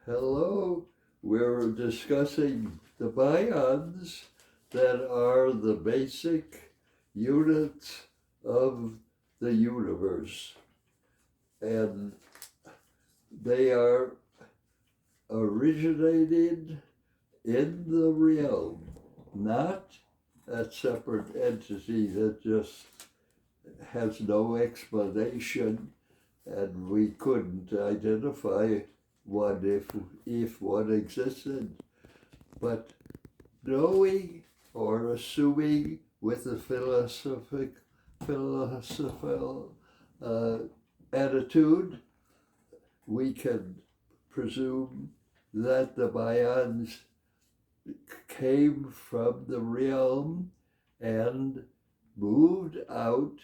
Hello, we're discussing the bions that are the basic units of the universe. And they are originated in the realm, not a separate entity that just has no explanation, and we couldn't identify one if one existed. But knowing or assuming with a philosophical attitude, we can presume that the Bions came from the realm and moved out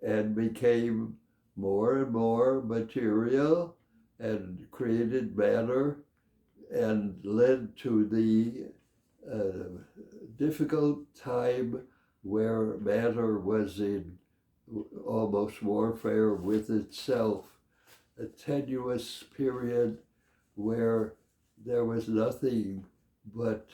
and became more and more material and created matter and led to the difficult time where matter was in almost warfare with itself, a tenuous period where there was nothing but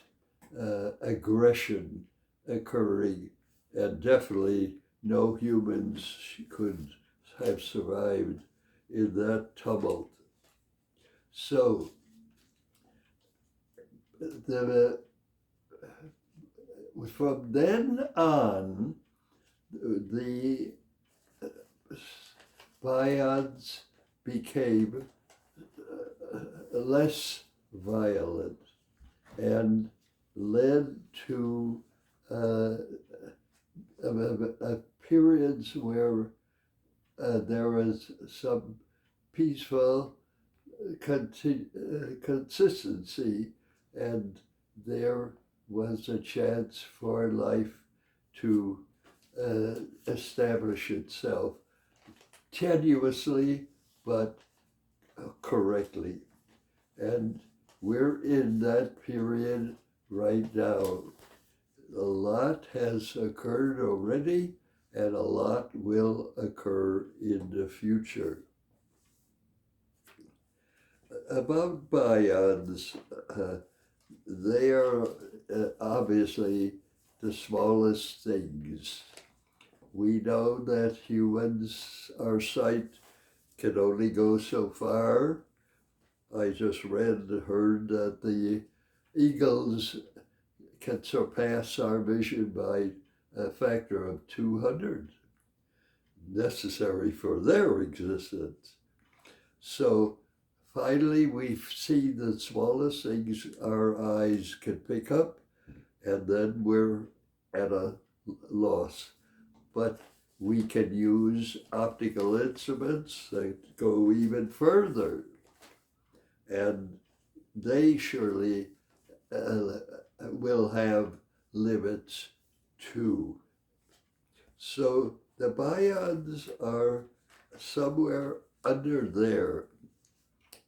aggression occurring, and definitely no humans could have survived in that tumult. So from then on, the Bions became less violent and led to periods where there was some peaceful consistency, and there was a chance for life to establish itself tenuously but correctly. And we're in that period right now. A lot has occurred already, and a lot will occur in the future. About bions, they are obviously the smallest things. We know that humans, our sight can only go so far. I just heard that the eagles can surpass our vision by a factor of 200, necessary for their existence. So finally, we've seen the smallest things our eyes can pick up, and then we're at a loss. But we can use optical instruments that go even further, and they surely will have limits too. So the bions are somewhere under there.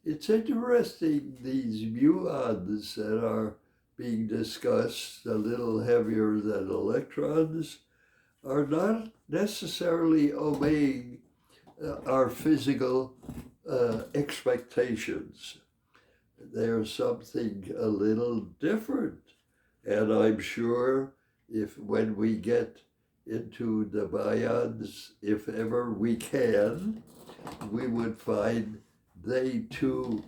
It's interesting, these muons that are being discussed, a little heavier than electrons, are not necessarily obeying our physical expectations. There's something a little different. And I'm sure when we get into the bions, if ever we can, we would find they too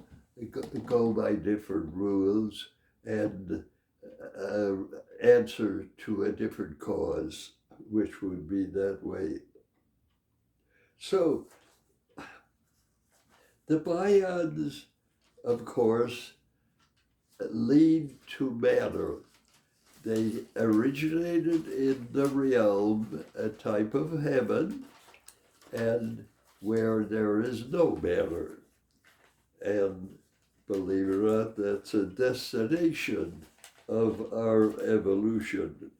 go by different rules and answer to a different cause, which would be that way. So the bions, of course, lead to matter. They originated in the realm, a type of heaven, and where there is no matter. And believe it or not, that's a destination of our evolution.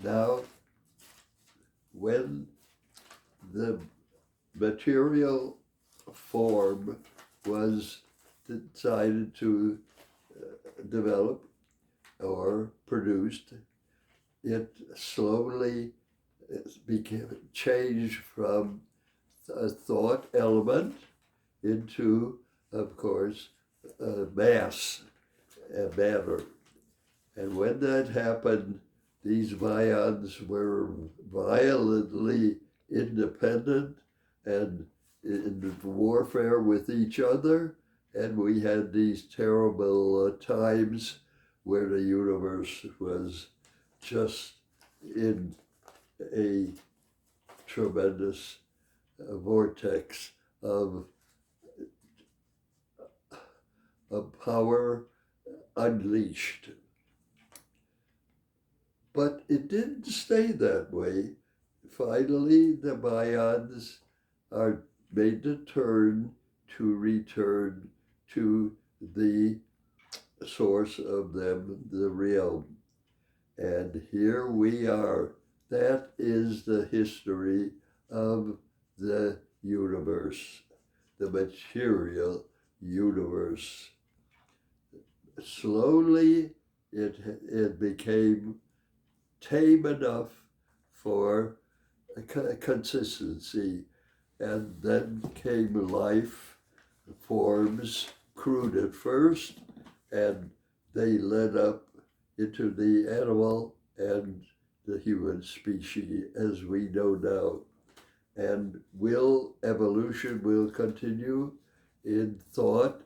Now, when the material form was decided to develop or produced, it slowly became changed from a thought element into, of course, mass and matter. And when that happened, these Bions were violently independent and in warfare with each other. And we had these terrible times where the universe was just in a tremendous vortex of power unleashed. But it didn't stay that way. Finally, the Bions are made the turn to return to the source of them, the realm. And here we are. That is the history of the universe, the material universe. Slowly, it became tame enough for consistency. And then came life forms, crude at first, and they led up into the animal and the human species as we know now. And evolution will continue in thought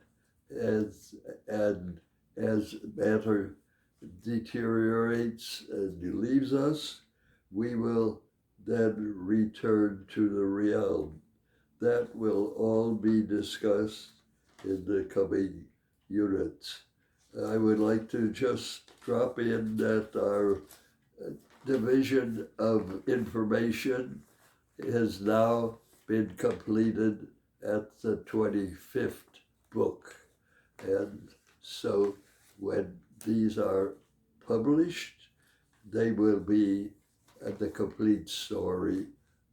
and as matter deteriorates and leaves us, we will then return to the realm. That will all be discussed in the coming units. I would like to just drop in that our division of information has now been completed at the 25th book. And so when these are published, they will be the complete story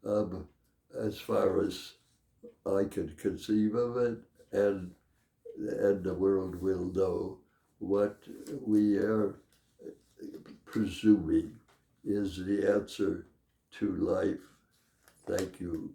of, as far as I can conceive of it, and the world will know what we are presuming is the answer to life. Thank you.